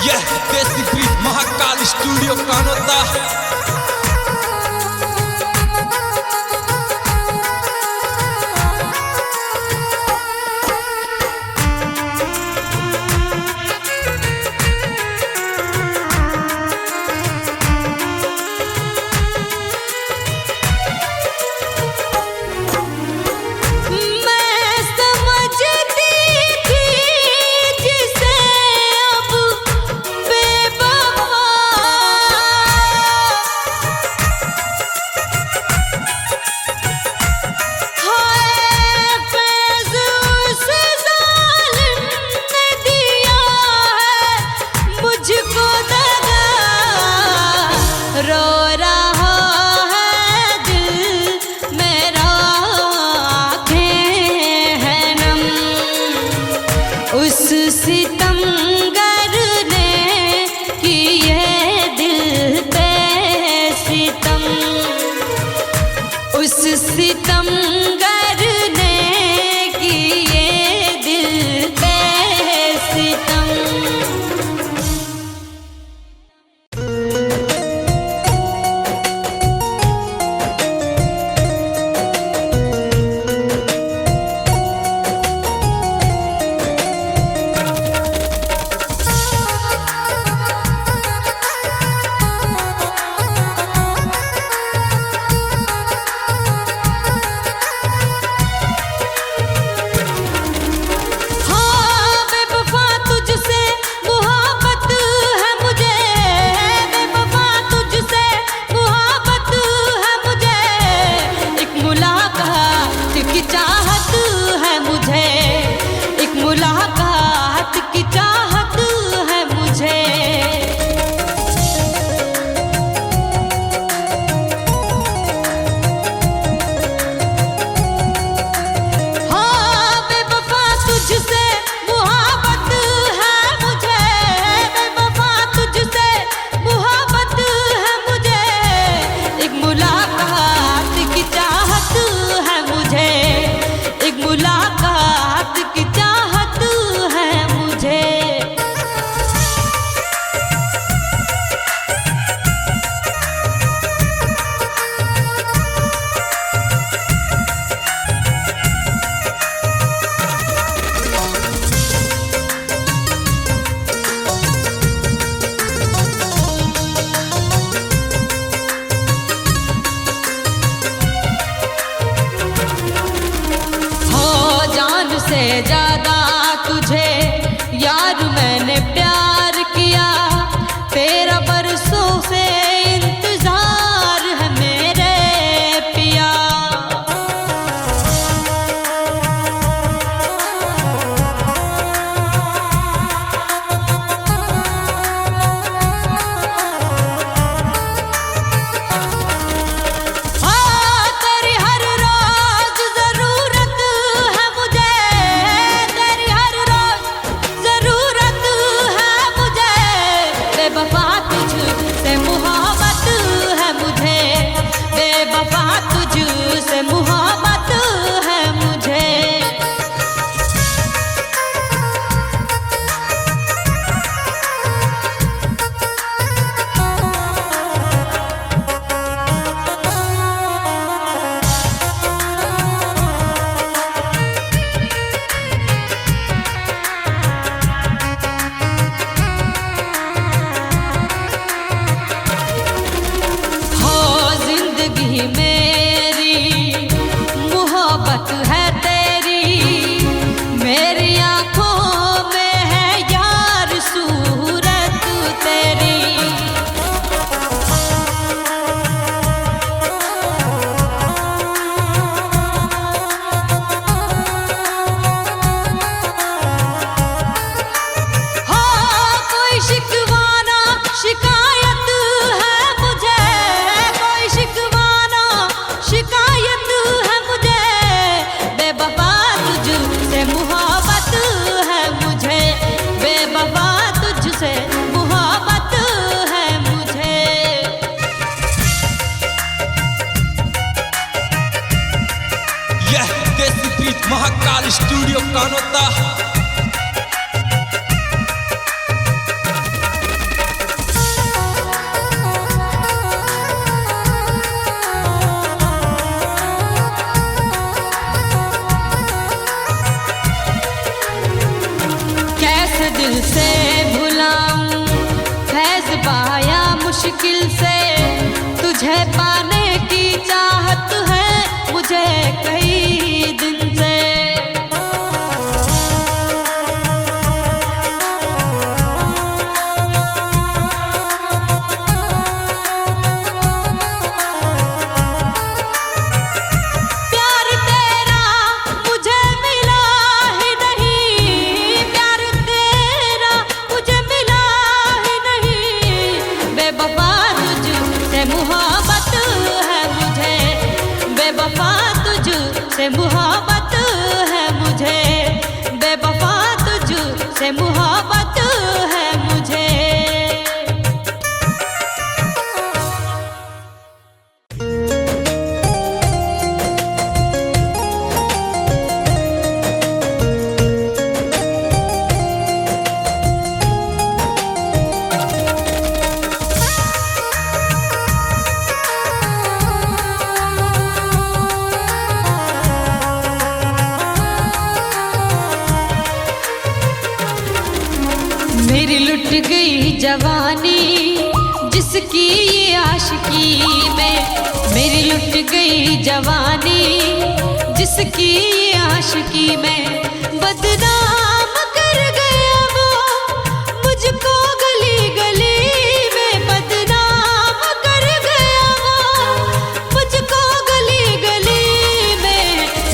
यह देसी प्रीत महाकाल स्टूडियो कानोता। ज्यादा तुझे यार मैंने प्यार किया, तेरा बरसों से इंतजार है मेरे पिया। तेरी हर रोज जरूरत है मुझे, तेरी हर रोज जरूरत है मुझे, बेवफा तुझसे मोहब्बत है मुझे, बेवफा तुझसे मोहब्बत है मुझे। मेरी मोहब्बत है तेरी, मेरी आँखों में है यार सूरत तेरी। हाँ कोई शिकवाना शिकायत है मुझे, कोई शिकवाना शिकायत है मुझे, बेवफा तुझसे मोहब्बत है मुझे, बेवफा तुझसे मोहब्बत है मुझे। यह देसी प्रीत महाकाल स्टूडियो कानोता। तुझे पाने की चाहत है मुझे कई दिन से। प्यार तेरा मुझे मिला ही नहीं, प्यार तेरा मुझे मिला ही नहीं। बेवफा तुझसे मुहब्बत है मुझे, बेवफा तुझसे मुहब्बत है मुझे, बेवफा तुझसे मुहब्बत है मुझे। मेरी लुट गई जवानी जिसकी ये आशिकी में, मेरी लुट गई जवानी जिसकी ये आशिकी में। बदनाम कर गया वो मुझको गली गली में, बदनाम कर गया वो मुझको गली गली में।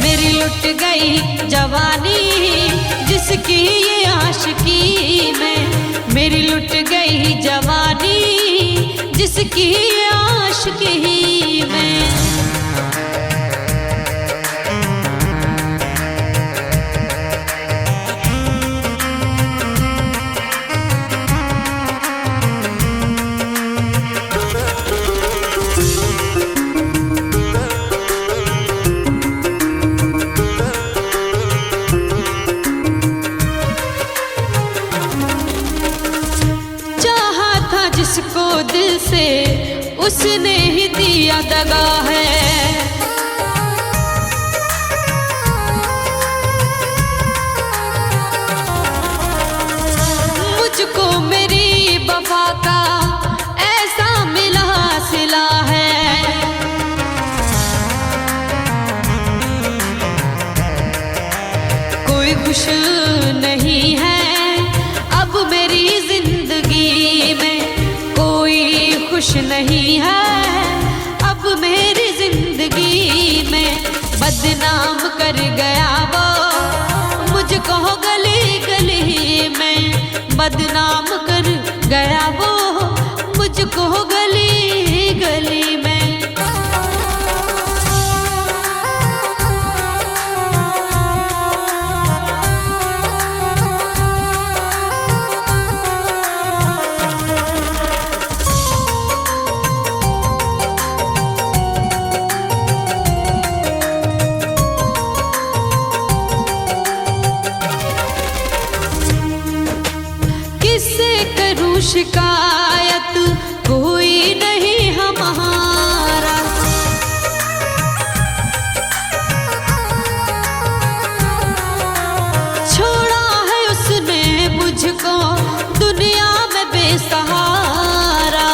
मेरी लुट गई जवानी जिसकी ये आशिकी में, मेरी लुट गई जवानी जिसकी आशिकी में। जिसको दिल से उसने ही दिया दगा है, मुझको मेरी वफा का ऐसा मिला सिला है। कोई खुश नहीं है अब मेरी जिंदगी में, खुश नहीं है अब मेरी जिंदगी में। बदनाम कर गया वो मुझको गली गली में, बदनाम कर गया वो मुझको गली गली में। शिकायत कोई नहीं हमारा, छोड़ा है उसने मुझको दुनिया में बेसहारा।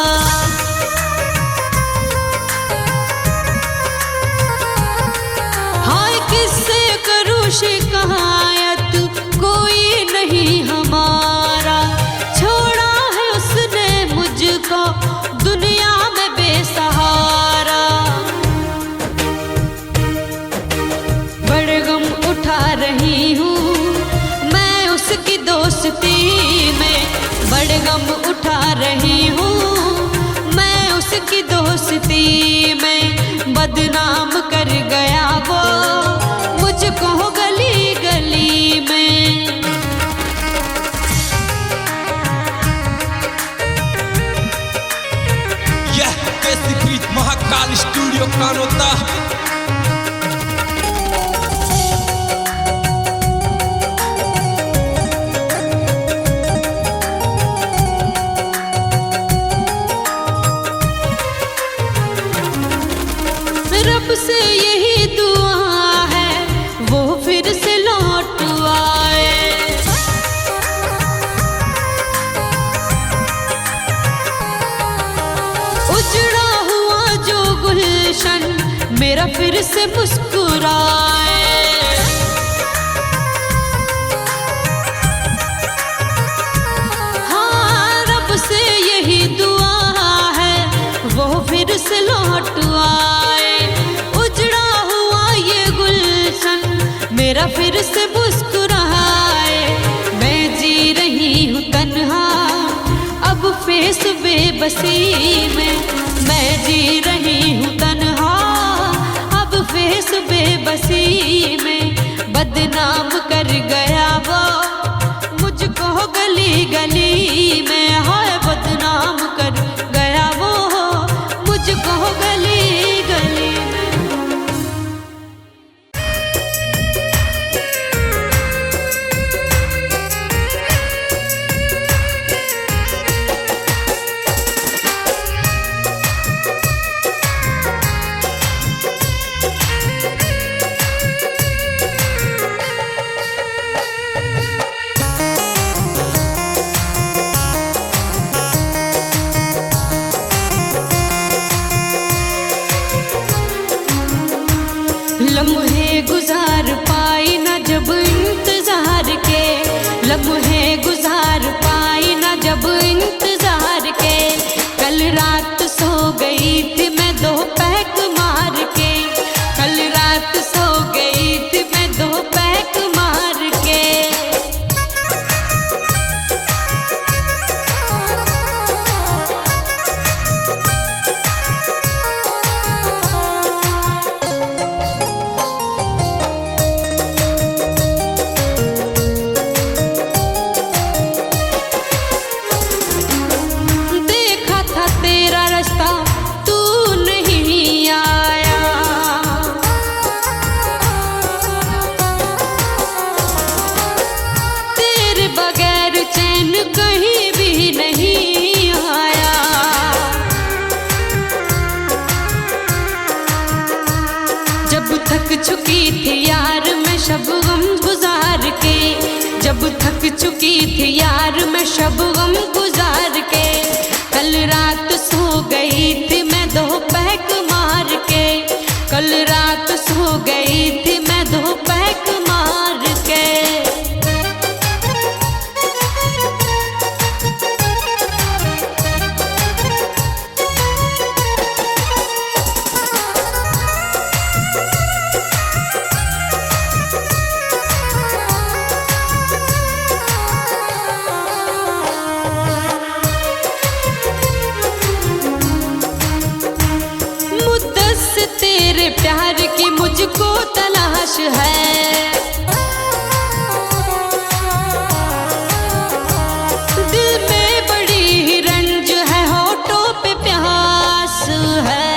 हाय किससे करूं शिकायत कोई नहीं हमारा, मुझको दुनिया में बेसहारा। बड़े गम उठा रही हूँ मैं उसकी दोस्ती में, बड़े गम उठा रही हूँ मैं उसकी दोस्ती में। बदनाम कर गया वो मुझको गली गली में। महाकाल स्टूडियो कानोता। रब से यही दुआ है वो फिर से लौट आए। उजड़ा हुआ जो मेरा फिर से मुस्कुराए। हाँ, रब से यही दुआ है वो फिर से लौट आए। उजड़ा हुआ ये गुलशन मेरा फिर से मुस्कुराए। मैं जी रही हूँ तन्हा अब फेस बेबसी में, मैं जी रही हूँ तन्हा अब फेस बेबसी में। बदनाम कर गया वो मुझको गली गली में, हाय बदनाम कर गया वो मुझको गली गली में। लम्हे गुजार पाई ना जब इंतजार के, लम्हे गुजार पाई ना जब इंतजार के। कल रात सो गई थी मैं दो पैक मार के, कल रात सो गई थी मैं दो पैक मार के। तू नहीं आया, तेरे बगैर चैन कहीं भी नहीं आया। जब थक चुकी थी यार मैं शबगम गुजार के, जब थक चुकी थी यार मैं शबगम गुजार के। कल रात सो गई थी मैं दो पैक मार के, कल रात सो गई थी मैं दो पैक मार के। तेरे प्यार की मुझको तलाश है, दिल में बड़ी ही रंज है, होठों पे प्यास है।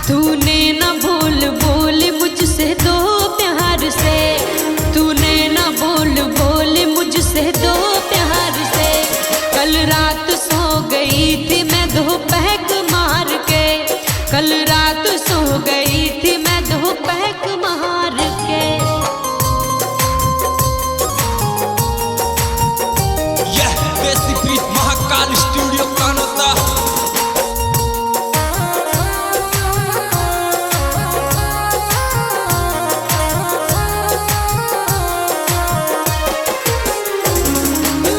तूने न बोल बोल मुझसे दो प्यार से, तूने न बोल बोल मुझसे दो प्यार से। कल रात सो गई थी मैं दो पैक मार के, कल रात सो गई थी मैं दो पैक मार के। यह देसी प्रीत महाकाल स्टूडियो कानोता।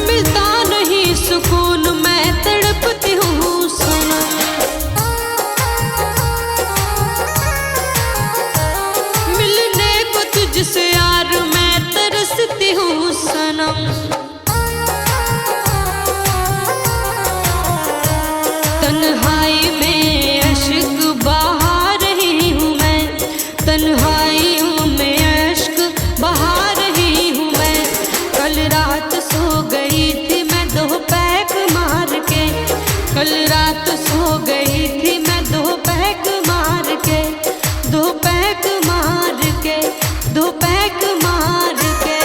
मिलता नहीं सुकून मैं तड़पती हूँ सनम, मिलने को तुझसे यार मैं तरसती हूँ सनम। तन्हाई में अश्क बहा रही हूँ मैं, तन्हाइयों में अश्क बहा रही हूँ मैं। कल रात सो गई थी मैं दो पैक मार के, कल रात सो गई थी मैं दो पैक मार के, दो पैक मार के, दो पैक मार के।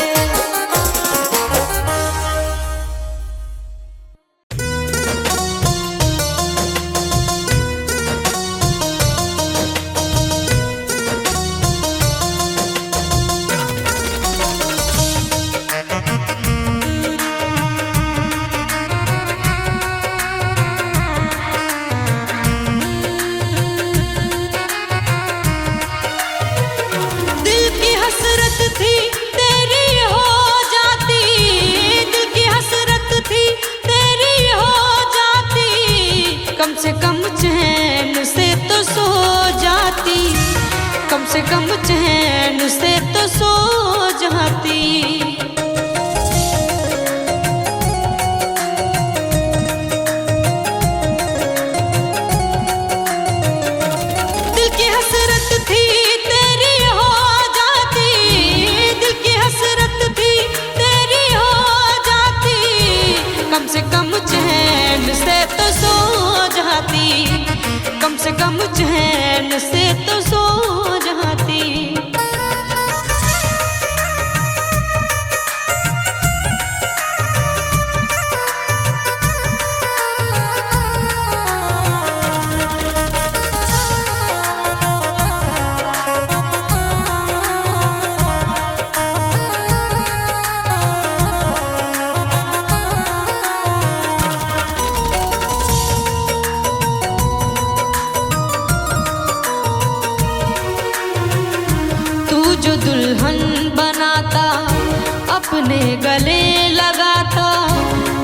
अपने गले लगाता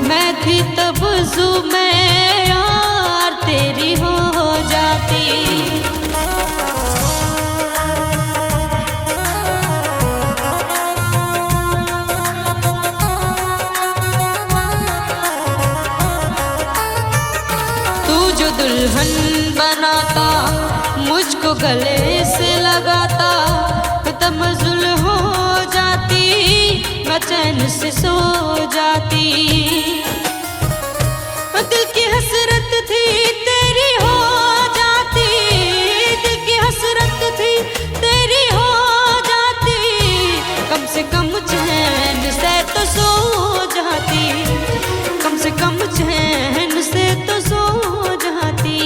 मैं थी तब ज़ू में यार तेरी हो जाती। तू जो दुल्हन बनाता मुझको गले से लगाता तमज़ुल हो जाती मैं चैन से सो जाती। दिल की हसरत थी तेरी हो जाती, दिल की हसरत थी तेरी हो जाती, कम से कम चैन से तो सो जाती, कम से कम चैन से तो सो जाती।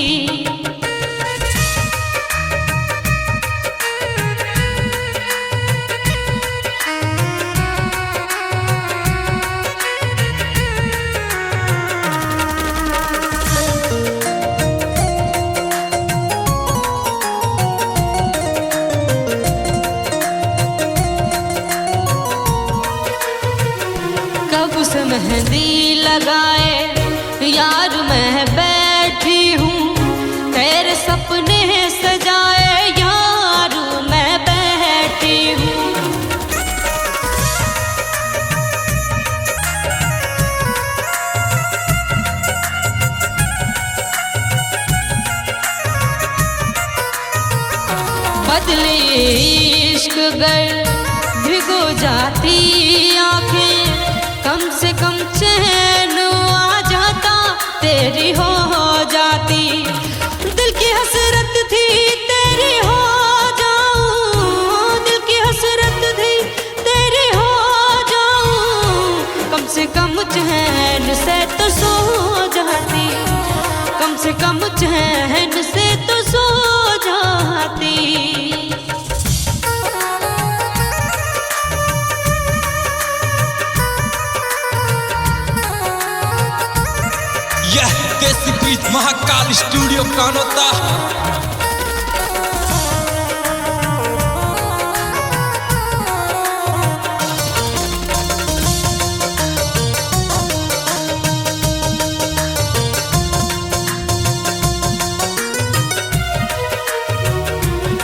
कब से मेहंदी लगाए यार मैं बैठी हूँ, तेरे सपने सजाए यार मैं बैठी हूँ। बदले इश्क गर भिगो जाती आंखें, कम से कम चैन आ जाता तेरी हो जाती। दिल की हसरत थी तेरी हो जाऊं, दिल की हसरत थी तेरी हो जाऊं, कम से कम चैन से तो सो जाती, कम से कम चैन से तो सो जाती। यह देसी बीट महाकाल स्टूडियो कानोता।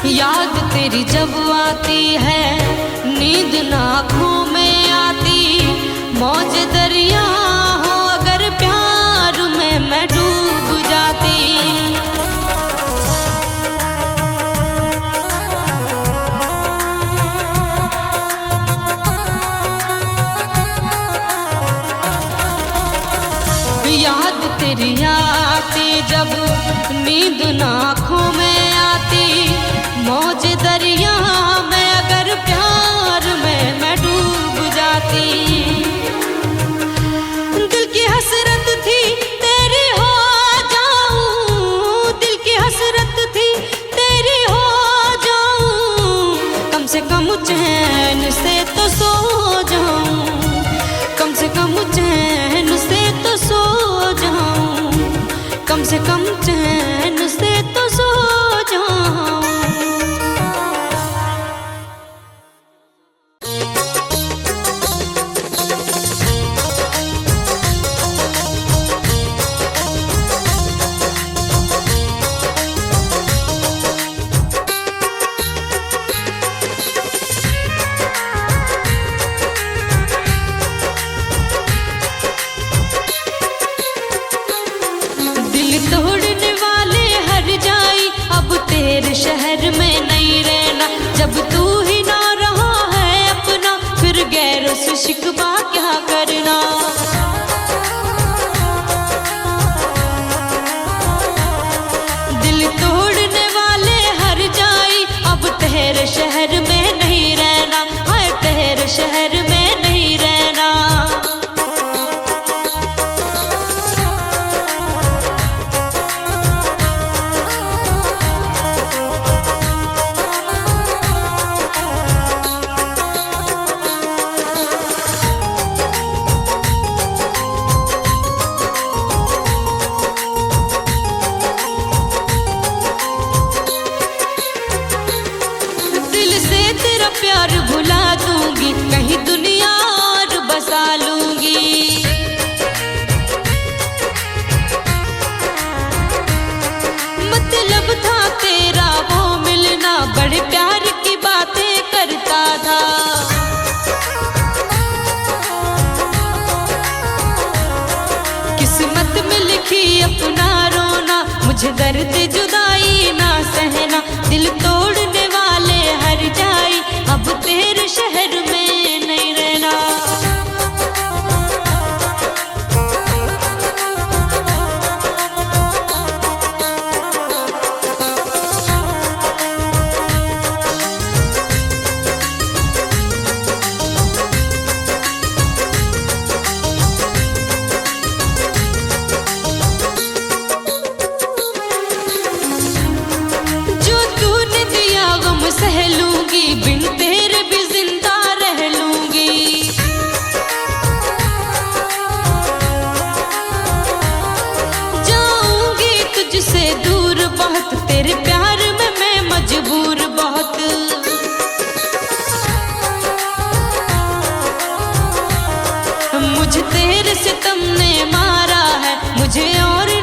याद तेरी जब आती है नींद ना आँखों में आती, मौज दरिया हो अगर प्यार में मैं डूब जाती। याद तेरी आती जब नींद ना आँखों में आती, मौज दरिया में अगर प्यार में मैं डूब जाती। दिल की हसरत थी तेरी हो जाऊं, दिल की हसरत थी तेरी हो जाऊं, कम से कम चैन से तो सो जाऊं, कम से कम चैन से तो सो जाऊं, कम से कम चैन से तो सो जाऊं। तोड़ने वाले हर जाई अब तेरे शहर में नहीं रहना, जब तू ही ना रहा है अपना फिर गैरों से शिकवा क्या करना। दिल तोड़ने वाले हर जाई अब तेरे शहर में नहीं रहना, हाय तेरे शहर में नहीं रहना। मुझे दर्द जुदाई ना सहना, दिल तोड़ने वाले हर जाई, अब तेरे शहर में नहीं रहना। सह लूंगी बिन तेरे भी जिंदा रह लूंगी। जाऊंगी तुझसे दूर बहुत, तेरे प्यार में मैं मजबूर बहुत। मुझे तेरे सितम ने मारा है, मुझे और